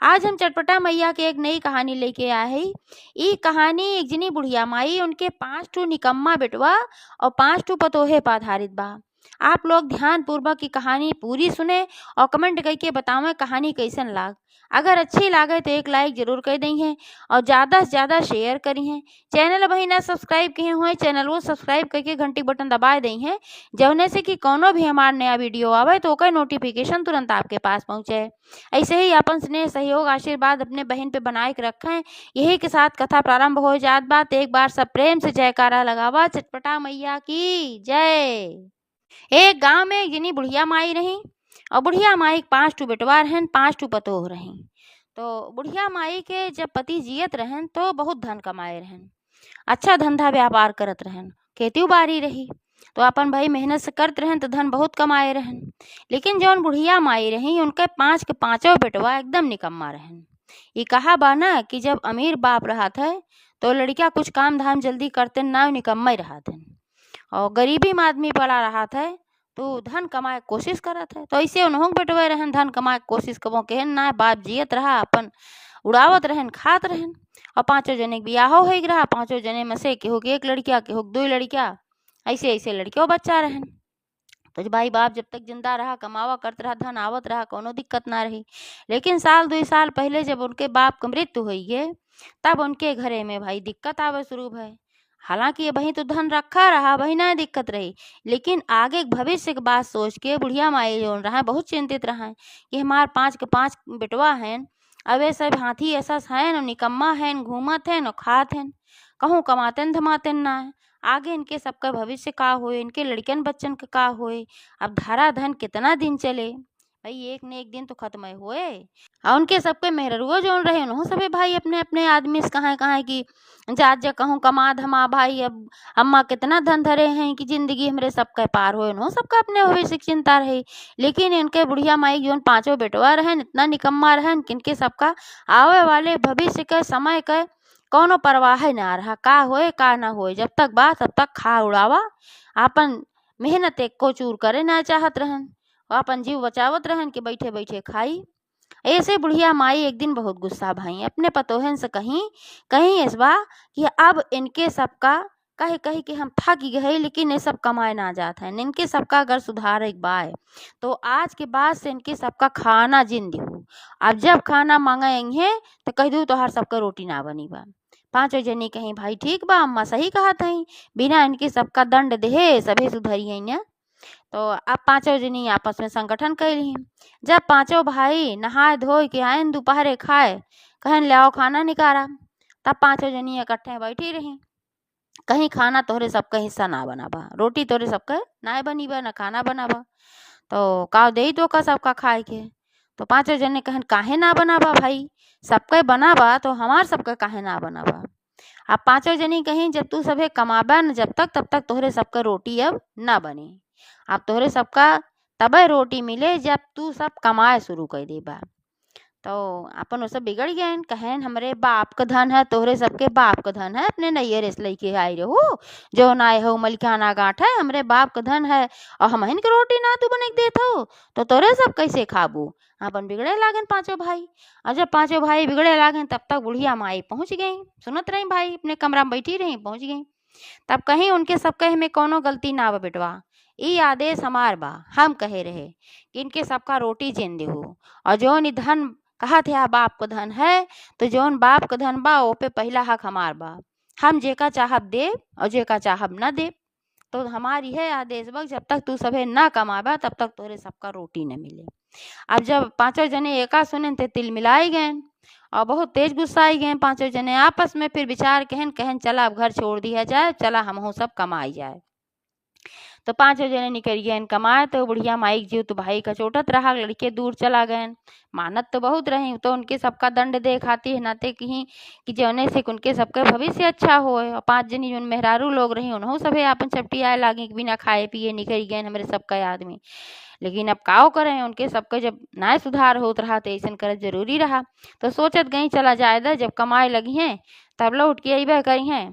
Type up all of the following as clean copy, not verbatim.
आज हम चटपटा मैया के एक नई कहानी लेके आए हैं। ई कहानी एक जनी बुढ़िया माई उनके 5 ठो निकम्मा बेटवा और 5 ठो पतोहे पर आधारित बा। आप लोग ध्यान पूर्वक की कहानी पूरी सुने और कमेंट करके बतावें कहानी कैसन लाग। अगर अच्छी लागे तो एक लाइक जरूर कर दी है और ज़्यादा से ज़्यादा शेयर करी है। चैनल वही ना सब्सक्राइब किए हुए चैनल वो सब्सक्राइब करके घंटी बटन दबा दी है, जौने से कि कोनो भी हमारा नया वीडियो आवे तो ओकर नोटिफिकेशन तुरंत आपके पास पहुँचे। ऐसे ही अपन स्नेह सहयोग आशीर्वाद अपने बहन पे बनाए के रखें। यही के साथ कथा प्रारंभ हो जात बात। एक बार सब प्रेम से जयकारा लगावा, चटपटा मैया की जय। एक गांव में एक जनी बुढ़िया माई रही और बुढ़िया माई के 5 ठो बेटवा रहन, 5 ठो पतोह रही। तो बुढ़िया माई के जब पति जियत रहन तो बहुत धन कमाए रहन, अच्छा धंधा व्यापार करत रहन, खेती बाड़ी रही तो अपन भाई मेहनत से करत रहन तो धन बहुत कमाए रहन। लेकिन जौन बुढ़िया माई रही उनके 5 के 5 बेटवा एकदम निकम्मा रहन। ये कहा बा ना कि जब अमीर बाप रहा था तो लड़कियां कुछ काम धाम जल्दी करते ना, निकम्मा ही रहा था। और गरीबी में आदमी पड़ा रहा था तो धन कमाए कोशिश करत है। तो ऐसे उन्हों बेटवा रहन धन कमाए कोशिश कबो केहन ना, बाप जियत रहा अपन उड़ावत रहन खात रहन। और 5 जने के बियाह हो रहा, 5 जने में से केहू के 1 लड़किया केहू के 2 लड़किया, ऐसे ऐसे लड़कियों बच्चा रहन। तो भाई बाप जब तक जिंदा रहा कमावा करत रहा, धन आवत रहा, कोनो दिक्कत ना रही। लेकिन साल 2 साल पहले जब उनके बाप की मृत्यु हुई है तब उनके घरे में भाई दिक्कत आवे शुरू भय। हालांकि ये वही तो धन रखा रहा, वही ना दिक्कत रही, लेकिन आगे भविष्य की बात सोच के बुढ़िया माई जो रहा बहुत चिंतित रहा कि हमारे 5 के 5 बेटवा हैं, अब ये सब हाथी ऐसा है निकम्मा है, घूमत है खात हैं, कहूँ कमाते धमाते ना है। आगे इनके सबका भविष्य का होए, इनके लड़कन बच्चन का होए। अब धारा धन कितना दिन चले भाई, एक न एक दिन तो खत्म हुए। और उनके सबके मेहरुआ जो रहे उन्हों सभी भाई अपने अपने आदमी से कहाँ की जात जा कहूँ कमा धमा भाई। अब अम्मा कितना धन धरे हैं कि जिंदगी हमरे सबका पार हो, उन्हों सबका अपने भविष्य की चिंता रही। लेकिन इनके बुढ़िया माई जो 5 बेटवा रहन इतना निकम्मा रहन कि इनके सबका आवे वाले भविष्य के समय के कोनो परवाह ना रहा, का होए का ना होए, जब तक बा तब तक खा उड़ावा, अपन मेहनत एक को चूर करे ना चाहत रहन, अपन जीव बचावत रहन कि बैठे बैठे खाई। ऐसे बुढ़िया माई एक दिन बहुत गुस्सा भाई अपने पतोहन से कहीं कहीं इस बा कि अब इनके सबका कहे कही कि हम थक गए, लेकिन ये सब कमाए ना जात है, इनके सबका अगर सुधार एक बाय तो आज के बाद से इनके सबका खाना जिंद हो। अब जब खाना मांगेंगे तो कह दू तो हर सबका रोटी ना बनी बा। 5 जनी कहीं भाई ठीक बा अम्मा सही कहा थी, बिना इनके सबका दंड दे सभी सुधरी है। तो अब 5 जनी आपस में संगठन कैली। जब 5 भाई नहाए धोए के आए दोपहरे खाए, कहन ले आओ खाना निकारा, तब 5 जनी इकट्ठे बैठी रही। कहीं खाना तोहरे सबका हिस्सा ना बनाबा, रोटी तोहरे सबका ना बनी बा, ना खाना बनाबा, तो का दे तो का सबका खाए के। तो 5 जने कहन काहे ना बनाबा भाई, सबका बनाबा तो हमार सबका काहे ना बनाबा। अब 5 जनी कहीं जब तू सभे कमाबा न जब तक तब तक तोहरे सबका रोटी अब ना बने। अब तोहरे सबका तबे रोटी मिले जब तू सब कमाए शुरू कर देबा। तो अपन वो सब बिगड़ गए, कहन हमरे बाप का धन है, तोहरे सबके बाप का धन है, अपने नैयर से लेके आए रहो जो ना हो मलिकाना गांठ है, हमरे बाप का धन है और हम के रोटी ना तू बने के देत हो तो तोरे सब कैसे खाबू। अपन बिगड़े लागन 5 भाई। और जब 5 भाई बिगड़े लागन तब तक बुढ़िया माई पहुंच गई, सुनत रही भाई अपने कमरा में बैठी रही, पहुंच गई। तब कहीं उनके सब कहे में कोनो गलती ना बा बेटवा, ई आदेश हमार बा, हम कहे रहे कि इनके सबका रोटी जिंद हो। और जो धन कहा थे बाप का धन है तो जौन बाप का धन बा वो पे पहला हक हमार बा, हम जेका चाहब दे और जेका चाहब न दे। तो हमारी है आदेश बा जब तक तू सभे ना कमाबा तब तक तोरे सबका रोटी न मिले। अब जब 5 जने एका सुने थे तिल मिलाई गए और बहुत तेज गुस्सा आई गए। 5 जने आपस में फिर विचार कहन कहन चला अब घर छोड़ दिया जाए, चला हम सब कमाई जाए। तो 5 जने निकल गए कमाए। तो बुढ़िया माई जीव तो भाई का चोटत रहा, लड़के दूर चला गए, मानत तो बहुत रही तो उनके सबका दंड दे खाती है नाते कहीं कि जौने से उनके सबका भविष्य अच्छा हो। और 5 जनी जो मेहरारू लोग रही उन्हों सभी अपन चपटी आए लागे कि बिना खाए पिए निकल गए हमारे सबका आदमी। लेकिन अब काव करें उनके सबका जब ना सुधार होत रहा तो ऐसा कर जरूरी रहा। तो सोचत गई चला जायदा जब कमाए लगी हैं तब लौट के अबे करी हैं।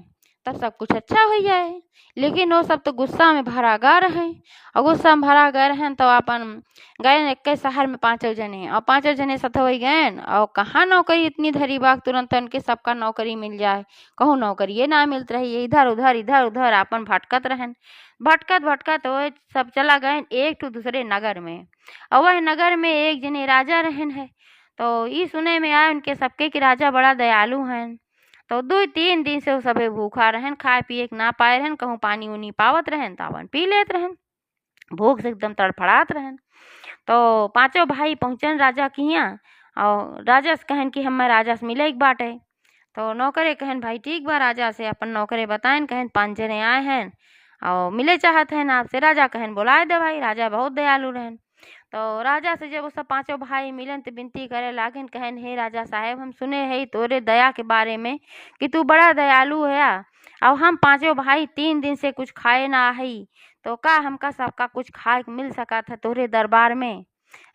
तब सब कुछ अच्छा हो जाए। लेकिन वो सब तो गुस्सा में भरा गा रहे, और गुस्सा में भरा गए रहन तो अपन गए एक शहर में पांचों जने, और पांचों जने सथवई गए, और कहाँ नौकरी इतनी धरी बाग तुरंत उनके सबका नौकरी मिल जाए। कहूँ नौकरी ये ना मिलत रही, इधर उधर अपन भटकत रहन। भटकत भटकत वो सब चला गए एक तो दूसरे नगर में, और वह नगर में एक जने राजा रहन है। तो ये सुने में आए उनके सबके कि राजा बड़ा दयालु हैं। तो 2-3 दिन से वो सबे भूखा रहन, खाए पिए के ना पाए रहन, कहूँ पानी उनी पावत रहन तो अपन पी लेत रहन, भूख से एकदम तड़फड़ात रहन। तो पांचों भाई पहुँचन राजा के यहाँ, और राजा से कहन कि हमें राजा से मिले एक बाटे। तो नौकरे कहन भाई ठीक बा, राजा से अपन नौकरे बताएन, कहन 5 जने आए हैं और मिले चाहत हैं आपसे। राजा कहन बुलाए दे भाई, राजा बहुत दयालु रहन। तो राजा से जब वो सब पांचों भाई मिलन तो विनती करे लागन, कहन हे राजा साहेब, हम सुने है तोरे दया के बारे में कि तू बड़ा दयालु है, और हम पांचों भाई 3 दिन से कुछ खाए ना हई, तो का हमका सबका कुछ खाए मिल सका था तोरे दरबार में।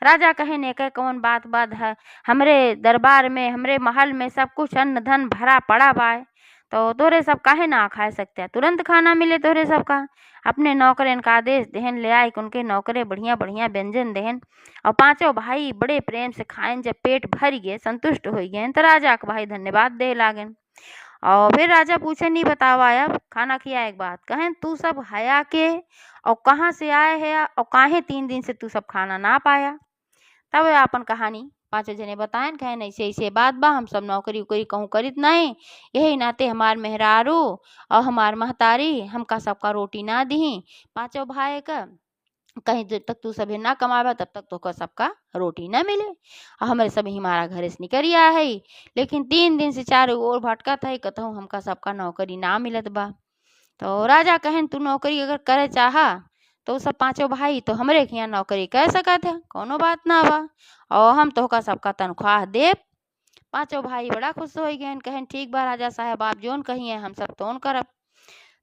राजा कहन एक कौन बात है, हमरे दरबार में हमरे महल में सब कुछ अन्न धन भरा पड़ा बाय, तो तोरे सब काहे ना खाए सकते, तुरंत खाना मिले तोरे सबका। अपने नौकरन का आदेश देहन ले आए, उनके नौकरे बढ़िया बढ़िया व्यंजन देहन, और पांचों भाई बड़े प्रेम से खाएं। जब पेट भर गए संतुष्ट हो गए तो राजा के भाई धन्यवाद दे लागन। और फिर राजा पूछे नहीं बतावा अब खाना खिया एक बात, कहें तू सब हया के और कहाँ से आए है, और काहे 3 दिन से तू सब खाना ना पाया। तब अपन कहानी पांचों जने बताएं, कहें ऐसे ऐसे बात बा, हम सब नौकरी उकरी कहूँ करित नहीं, यही नाते हमार मेहरारू और हमार महतारी हमका सबका रोटी ना दी। पांचों भाई का कहीं जब तक तू सभी ना कमावा तब तक तो सबका रोटी ना मिले, और हमारे सभी हमारा घर से निकल आया है। लेकिन 3 दिन से चारों ओर भटकत है, कहूँ हमका सबका नौकरी ना मिलत बा। तो राजा कहन तू नौकरी अगर करे चाहा तो सब पांचों भाई तो हमरे के यहाँ नौकरी कर सकत है, कोनो बात ना बा, और हम तो का सबका तनख्वाह देब। पांचों भाई बड़ा खुश हो गए, कहन ठीक बा राजा साहब, आप जोन कहिए हम सब तोन करब।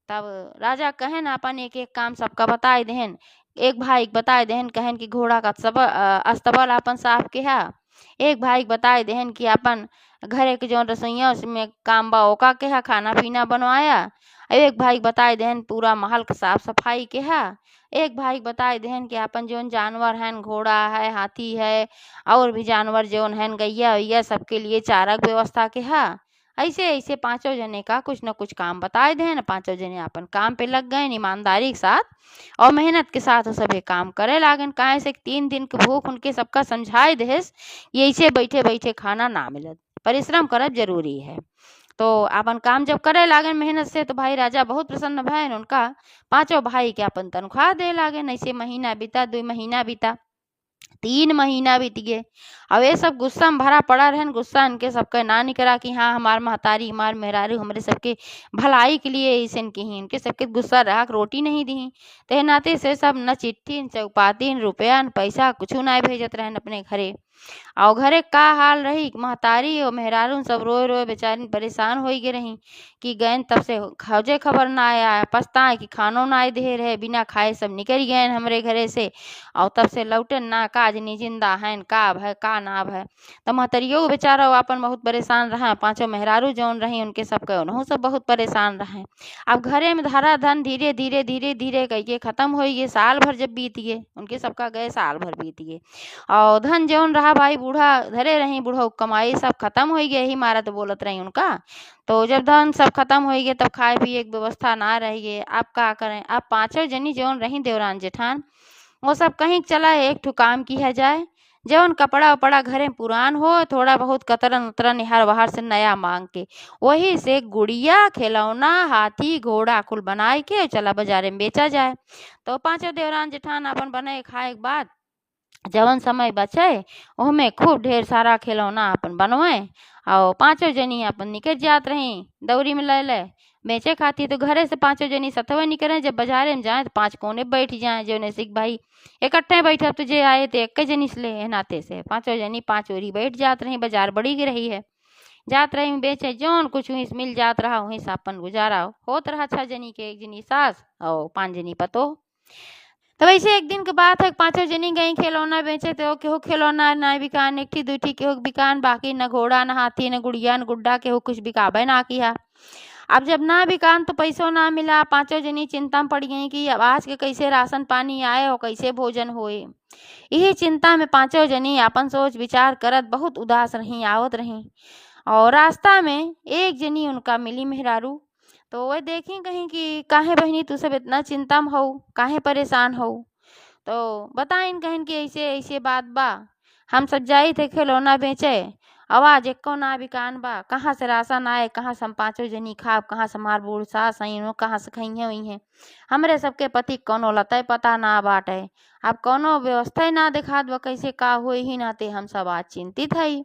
तब राजा कहन अपन एक एक काम सबका बताए देहन। एक भाई बताए देहन, कहन कि घोड़ा का अस्तबल अपन साफ के है। एक भाई बताए देहन कि अपन घरे के जो रसोइया उसमें काम बा ओका के है, खाना पीना बनवाया। एक भाई बताए देहन पूरा महल का साफ सफाई के है। एक भाई बताए देहन कि अपन जोन जानवर हैं, घोड़ा है, हाथी है, और भी जानवर जोन हैं, गैया वैया सबके लिए चारा के व्यवस्था के है। ऐसे ऐसे पांचों जने का कुछ न कुछ काम बताए दें, पांचों जने अपन काम पे लग गए ईमानदारी के साथ और मेहनत के साथ। वो सभी काम करे लागन, काहे से 3 दिन की भूख उनके सबका समझाए देस ये ऐसे बैठे बैठे खाना ना मिलत, परिश्रम करब जरूरी है। तो अपन काम जब करे लागन मेहनत से तो भाई राजा बहुत प्रसन्न भय, उनका पांचों भाई के अपन तनख्वाह दे लागे। ऐसे महीना बीता, 2 महीना बीता, 3 महीना बीत गए। अब ये सब गुस्सा में भरा पड़ा रहन, गुस्सा इनके सबके ना निकला कि हाँ हमार महतारी हमार मेहरारू हमरे सबके भलाई के लिए ऐसे की ही, इनके सबके गुस्सा रहा रोटी नहीं दी। ते नाते से सब न चिट्ठी न चौपाती न रुपया न पैसा कुछ ना भेजत रहन अपने घरे। और घरे का हाल रही, महतारी और मेहरारू सब रोए रोए बेचारी परेशान हो गए रही कि गए तब से खोजे खबर ना आया, पछताए कि खानो ना दे रहे, बिना खाए सब निकल गए हमरे घरे से, और तब से लौटन ना, काज नहीं जिंदा हैं, का भय का ना भय। तो महतरियो बेचारा अपन बहुत परेशान रहा, पांचों मेहरारू जौन रही उनके सबके उन्हों सब बहुत परेशान रहे। अब घरे में धारा धन धीरे धीरे धीरे धीरे करके खत्म हो गए। साल भर जब बीत गए उनके सबका गए, साल भर बीत गए, और धन जौन रहा भाई बूढ़ा धरे रही, बूढ़ा कमाई सब खत्म हो गए, यही मारा तो बोलत रही उनका। तो जब धन सब खत्म हो गए तब खाए पिए की व्यवस्था ना रही है। अब का करें, अब पांचों जनी जौन रही देवरान जेठान वो सब कहीं चला एक ठो काम किया जाए, जौन कपड़ा उपड़ा घरे पुरान हो, थोड़ा बहुत कतरन उतरन हर बाहर से नया मांग के वही से गुड़िया खिलौना हाथी घोड़ा कुल बनाए के चला बाजारे में बेचा जाए। तो पांचों देवरान जेठान अपन बनाए खाए के बाद जवन समय बचे ओहमे खूब ढेर सारा खिलौना अपन बनवाए, और पांचों जनी अपन निकल जात रही दौरी में ले ले बेचे खाती। तो घरे से पांचों जनी सतवे निकले, जब बाजारे में जाए तो 5 कोने बैठ जाए, जो ने सिख भाई इकट्ठे बैठे तुझे आए तो एक जनी से ले नाते से पांचों जनी 5 ओरी बैठ जात रही। बाजार बड़ी की रही है, जात रही बेचे, जौन कुछ वहीं से मिल जात रहा वहीं से अपन गुजारा होत रहा। 6 जनी के, 1 जनी सास और 5 जनी पतो। तो वैसे एक दिन के बात है, पांचों जनी गई खिलौना बेचे, तो केहू खिलौना ना बिकान, एक दुठी केहू बिकान, बाकी न घोड़ा न हाथी न गुड़िया न गुड्डा केहू कुछ बिकाबे ना किया। अब जब ना बिकान तो पैसों ना मिला। पांचों जनी चिंता में पड़ गई कि अब आज के कैसे राशन पानी आए और कैसे भोजन होए। यही चिंता में पांचों जनी अपन सोच विचार करत बहुत उदास रही आवत रही। और रास्ता में एक जनी उनका मिली मेहरारू। तो वह देखी कहीं कि काहे बहनी तू सब इतना चिंता में हो, काहे परेशान हो। तो बताइन कहन कि ऐसे ऐसे बात बा, हम सब जाई थे खिलौना बेचे, आवाज एको ना बिकान बा, कहाँ से राशन आए, कहाँ से हम पांचों जनी खाब, कहाँ से हमार बूढ़ सास आई कहाँ से खई है। हमरे सबके पति कोनो लतय पता ना बाटे। अब कोनो व्यवस्था ना दिखात बा कैसे का होई ही नाते हम सब आज चिंतित हई।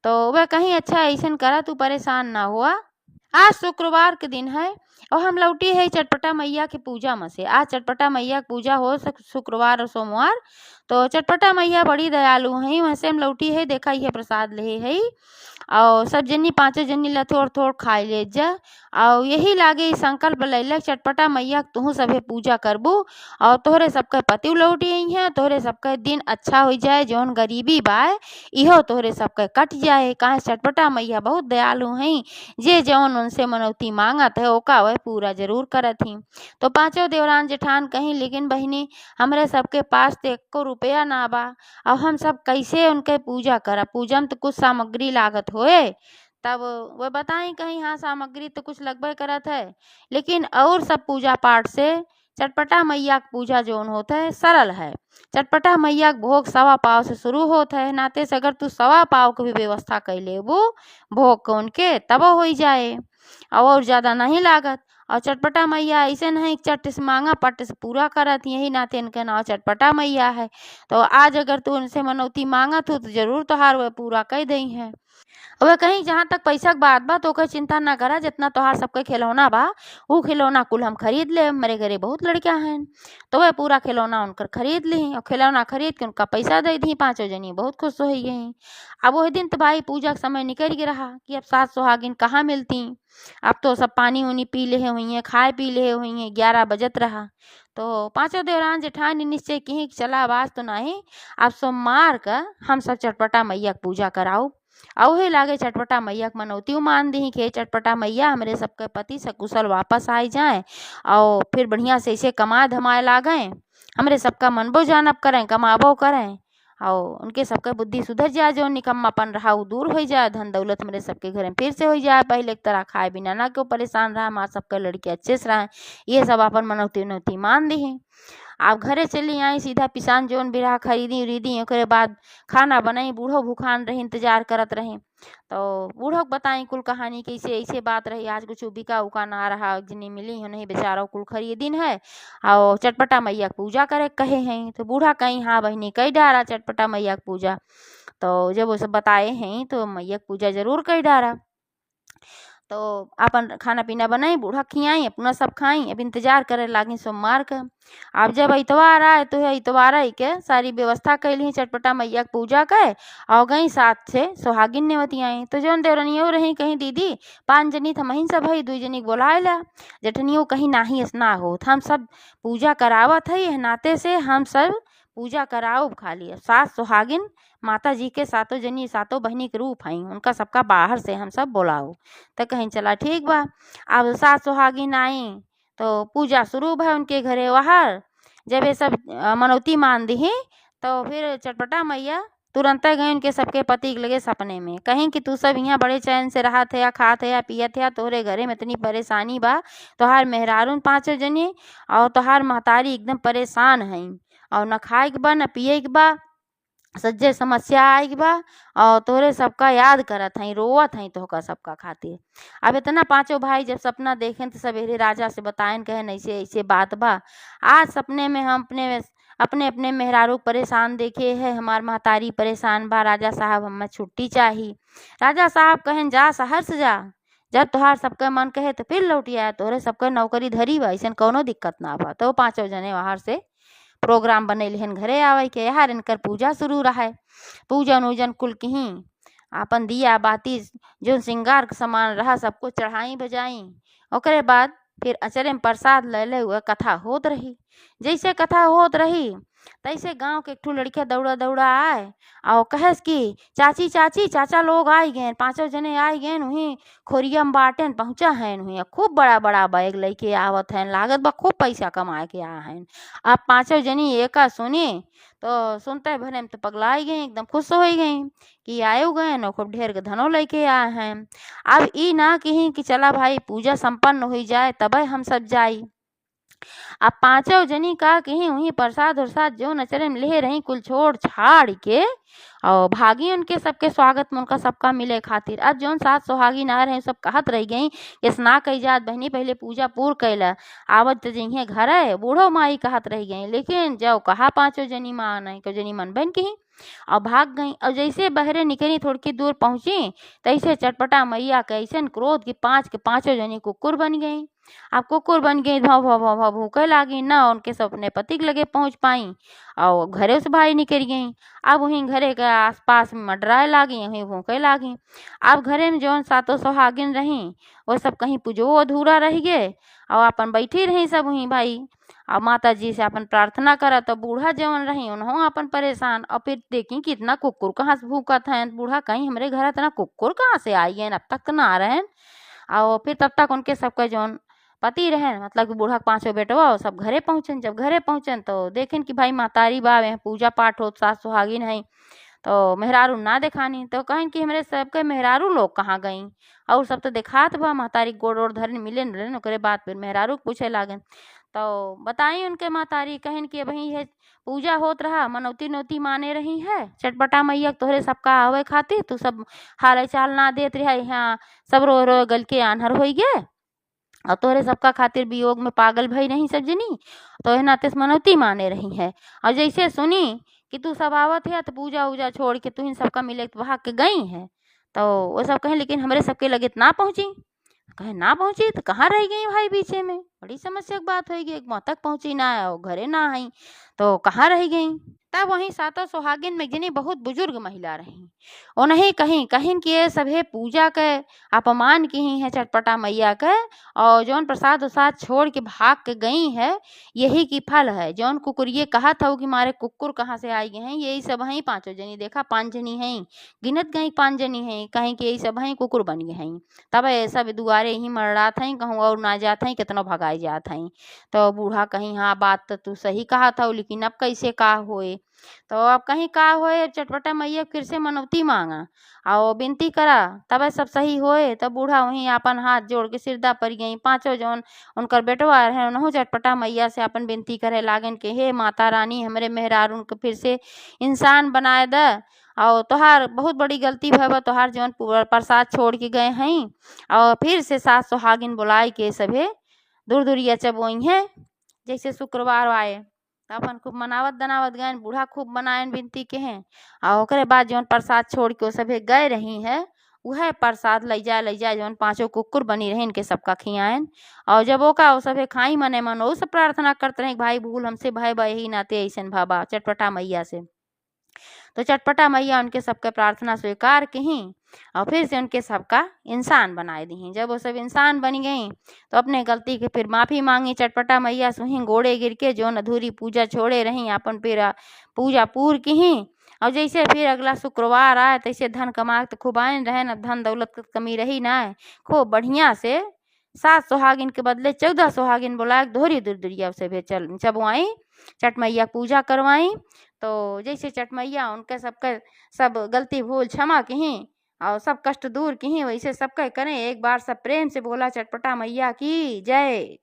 तो वह कहीं अच्छा ऐसन करा तू परेशान ना हुआ। आज शुक्रवार के दिन है और हम लौटी है चटपटा मैया की पूजा में से। आज चटपटा मैया की पूजा हो शुक्रवार और सोमवार। तो चटपटा मैया बड़ी दयालु है, वैसे हम लौटी है देखा ये प्रसाद ले है और सब जनी पांचों जनी ला थोड़ थोड़ खाई ले जा। और यही लागे संकल्प लैलक चटपटा मैया तुहू सभे पूजा करबू और तोहरे सबके पति लौटी आई है, तोहरे सबके दिन अच्छा हो जाए, जौन गरीबी बाय इहो तोहरे सबके कट जाए। काहे चटपटा मैया बहुत दयालु हैं, जे जौन उनसे मनौती मांगत है ओका वह पूरा जरूर करत ही। तो पांचों देवरान जेठान कहीं लेकिन बहिनी हमरे सबके पास तो एको रुपया ना बा, अब हम सब कैसे उनके पूजा करब। पूजा में तो कुछ सामग्री लागत होए। तब वह बताई कहीं हाँ सामग्री तो कुछ लगभग करत है, लेकिन और सब पूजा पाठ से चटपटा मैया की पूजा जोन होता है सरल है। चटपटा मैया के भोग सवा पाव से शुरू होता है, नाते से अगर तू सवा पाव की भी व्यवस्था कर लेबू भोग को उनके तब हो जाए और ज्यादा नहीं लागत। और चटपटा मैया ऐसे नहीं चट से मांगा पट से पूरा करत, यही नाते इनका नाम चटपटा मैया है। तो आज अगर तू उनसे मनौती मांगत हो तो जरूर तोहार वह पूरा कर दई है। वह कहीं जहाँ तक पैसा के बात बा तो ओकर चिंता ना करा, जितना तोहार सबके खिलौना बा वो खिलौना कुल हम खरीद ले। मेरे घरे बहुत लड़कियां हैं तो वह पूरा खिलौना उनकर खरीद ली और खिलौना खरीद के उनका पैसा दे दी। पांचों जनी बहुत खुश हो गई। अब वही दिन तो भाई पूजा का समय निकल गया रहा कि अब सास सुहागिन कहाँ मिलती। अब तो सब पानी उनी पी ले हुई हैं, खाए पी ले हुई हैं, 11 बजत रहा। तो पांचों देवरान जेठान ने निश्चय की चला आवाज तो नहीं, अब सोमवार का हम सब चटपटा मैया की पूजा कराओ। औहे लागे चटपटा मैया के मनौती मान दी के चटपटा मैया हमरे सबके पति सकुशल वापस आई जाए और फिर बढ़िया से इसे कमाए धमाए लागे, हमरे सबका मनबो जानब करें, कमाबो करें और उनके सबका बुद्धि सुधर जाए, जो निकम्मापन रहा वो दूर हो जाए, धन दौलत मेरे सबके घर में फिर से हो जाए पहले की तरह, खाए बिना ना क्यों परेशान रहा, माँ सबके लड़के अच्छे से रहे। ये सब अपन मनौती उनौती मान दी। आप घरे चली आई सीधा पिसान जोन बिरहा खरीदी उरीदी ओकरे बाद खाना बनाई। बूढ़ो भूखान रहे इंतजार करत रहे। तो बूढ़ो बताई कुल कहानी कैसे ऐसे बात रही। आज कुछ बिका उका ना रहा, जिन्हें मिली हो नहीं बेचारा कुल खरीदिन है और चटपटा मैया की पूजा करे कहे हैं। तो बूढ़ा कहीं हाँ बहनी कई डारा चटपटा मैया की पूजा। तो जब वो सब बताए हैं तो मैया की पूजा जरूर कई डारा। तो अपन खाना पीना बनाई, बूढ़ा खियाई, अपना सब खाई। अब इंतजार करे लागी सोमवार का। अब जब इतवार आए तो इतवार आई के सारी व्यवस्था कैली चटपटा मैया की पूजा के और गई साथ से सुहागिन नेवती आई। तो जौन देवरनियो रही कहीं दीदी 5 जनी थमहिन सब है, 2 जनी बोलाए ला जठनियो कहीं नाही स्ना हो, हम सब पूजा करावत है नाते से हम सब पूजा कराओ खाली। सास सुहागिन माता जी के सातों जनी सातों बहनी के रूप हैं, उनका सबका बाहर से हम सब बोलाओ। तो कहीं चला ठीक बा। अब सास सुहागिन आई तो पूजा शुरू भा उनके घरे वहार। जब ये सब मनौती मान दी तो फिर चटपटा मैया तुरंत गए उनके सबके पति के लगे सपने में, कहीं कि तू सब यहाँ बड़े चैन से रहा थे या खात है या पियत है, तोहरे घरे में इतनी परेशानी बा, तोहार मेहरारून 5 जने और तोहार महतारी एकदम परेशान है और न खाए के बा न पिए के बा, सज्जे समस्या आएगी बा और तोरे सबका याद करत हई रोवत हई तोहका सबका खातिर। अब इतना 5 भाई जब सपना देखें तो सवेरे राजा से बताएं कहें ऐसे ऐसे बात बा। आज सपने में हम अपने अपने मेहरारू परेशान देखे है, हमार महतारी परेशान बा, राजा साहब हमें छुट्टी चाहिए। राजा साहब कहें जा शहर से जा, जब तोहार सबका मन कहे तो फिर लौटी आया, तोहरे सबका नौकरी धरी बा, ऐसा कोनो दिक्कत ना बा। तो 5 जने वहां से प्रोग्राम बनैलिहन घरे आवे के, यार इनकर पूजा शुरू रहा। पूजन उजन कुल कहीं अपन दिया बाती जो श्रृंगार के सामान रहा सबको चढ़ाई बजाई। ओकरे बाद फिर अचरे में प्रसाद ले ले हुए कथा होत रही। जैसे कथा होत रही तैसे गांव के एक ठो लड़किया दौड़ा दौड़ा आए और कहेस कि चाची चाची चाचा लोग आई गए, 5 जने आई गए वहीं खोरिया में बाटन पहुंचा है वहीं, खूब बड़ा बड़ा बैग लेके आवत है, लागत बा खूब पैसा कमाए के आया है। अब 5 जनी एका सुनी तो सुनते भरे में तो पगलाई गई, एकदम खुश हो गई कि आयो गए न खूब ढेर के धनो लेके आए हैं। अब ई ना कहीं कि चला भाई पूजा संपन्न हो जाए तबे हम सब जाई। अब 5 जनी का कहीं वहीं प्रसाद उरसाद जो नचरे में ले रही कुल छोड़ छाड़ के और भागी उनके सबके स्वागत में उनका सबका मिले खातिर। अब जौन सात सुहागी ना रहे सब कहत रह गई कि स्ना कही जात बहनी पहले पूजा पूर कैला आवत तो जइहे घर है, बूढ़ो माई कहत रह गई, लेकिन जब कहा 5 जनी मान आई को जनी मन बन की और भाग गई। और जैसे बहरे निकली थोड़ी दूर पहुंची तैसे चटपटा मैया कैसन क्रोध की 5 के 5 जनी कुकुर बन गई। अब कुकुर बन गई, भाव भाव भाव भाव भूखे लागी ना उनके सब अपने पति के लगे पहुंच पाई और घरे से बाहर निकल गई। अब वहीं घरे के आसपास में मंडराए लागी, वहीं भूखे लागी। अब घरे में जौन सातों सुहागिन रही वो सब कहीं पुजो अधूरा रह गए और अपन बैठी रही सब वहीं भाई और माता जी से अपन प्रार्थना करा। तो बूढ़ा जवन रही उन्हों अपन परेशान और फिर देखी कि इतना कुकुर कहाँ से भूखा था बूढ़ा, कहीं हमारे घर इतना कुकुर कहाँ से आई है, अब तक तो ना आ रहे हैं। और फिर तब तक उनके सबका जौन पति रहे मतलब कि बूढ़ा 5 बेटवा और सब घरे पहुँचन। जब घरे पहुँचन तो देखें कि भाई महतारी बा पूजा पाठ हो, सास सुहागिन है तो मेहरारू ना दिखानी, तो कहें कि हमारे सबके मेहरारू लोग कहाँ गई और सब तो दिखात बा। महतारी गोड़ ओड़ धरन मिले न ओकरे बाद फिर मेहरारू पूछे लागन तो बताई उनके महतारी कहें कि भाई है पूजा होत रहा मनौती नौती माने रही है चटपटा मैया तोहरे सबका आवे खातिर तू सब हाल चाल ना देत रहा, यहाँ सब रो रो गल के आन्हर हो गए और तोहरे सबका खातिर वियोग में पागल भई नहीं सब जनी, तो है नाते मनौती माने रही है। और जैसे सुनी कि तू सब आवत है तो पूजा उजा छोड़ के तू इन सबका मिले भाग के गई है, तो वो सब कहें लेकिन हमारे सबके लगे ना पहुँची। कहे ना पहुँची तो कहाँ रह गई भाई, पीछे में बड़ी समस्या की बात होगी, एक तक पहुँची ना है और घरे ना आई तो कहाँ रह गई। तब वहीं सातों सुहागिन में जनी बहुत बुजुर्ग महिला रही, उन्हें कहीं कहीं कि ये सभे पूजा के अपमान की ही है चटपटा मैया के और जौन प्रसाद उसाद छोड़ के भाग के गई है यही की फल है। जौन कुकुरिये कहा था कि मारे कुकुर कहाँ से आई गए हैं, यही सब हैं 5 जनी, देखा 5 जनी हैं गिनत गई 5 जनी हैं, कहीं कि यही सब हैं कुकुर बन गए हैं। तब सब दुआरे ही मरड़ात हैं, कहूँ और ना जात हैं कितना भगाई जात हैं। तो बूढ़ा कहीं हाँ बात तो तू सही कहा था लेकिन अब कैसे का होए, तो अब कहीं का होए चटपटा मैया फिर से मनौती मांगा और विनती करा तब सब सही होए। तब बूढ़ा वहीं अपन हाथ जोड़ के सिरदा पर गई। 5 जौन उनकर बेटवा है उन्हों चटपटा मैया से अपन विनती करे लागन के हे माता रानी हमरे मेहरारून के फिर से इंसान बनाए द और तोहार बहुत बड़ी गलती भय तोहार जौन प्रसाद छोड़ के गए हैं और फिर से सास सुहागिन बुलाई के सभे दूर दूरिया चबोई हैं। जैसे शुक्रवार आए तो अपन खूब मनावत दनावत गए, बूढ़ा खूब बनाए विनती के हैं और ओकरे बाद जौन प्रसाद छोड़ के वो सभे गए रही है वह प्रसाद ले जाए जौन 5 कुकुर बनी रहे इनके सबका खियाएन। और जब ओका वो सभे खाई मने मन वो सब प्रार्थना करते रहे भाई भूल हमसे भाई भाई ही नाते ऐसन भाबा चटपटा मैया से। तो चटपटा मैया उनके सबके प्रार्थना स्वीकार की और फिर से उनके सबका इंसान बनाए दी। जब वो सब इंसान बन गई तो अपने गलती के फिर माफ़ी मांगी चटपटा मैया से, वहीं गोड़े गिर के जो अधूरी पूजा छोड़े रही अपन फिर पूजा पूर की। और जैसे फिर अगला शुक्रवार आए तैसे धन कमा तो खूब आयन रहे न, धन दौलत की कमी रही ना है, खूब बढ़िया से 7 सुहागिन के बदले 14 सुहागिन बुलाए दोहरी दूर दूरिया से भी चबुआई चट मैया पूजा करवाई। तो जैसे चट मैया उनके सबके सब गलती भूल क्षमा की और सब कष्ट दूर की वैसे सबके करें। एक बार सब प्रेम से बोला चटपटा मैया की जय।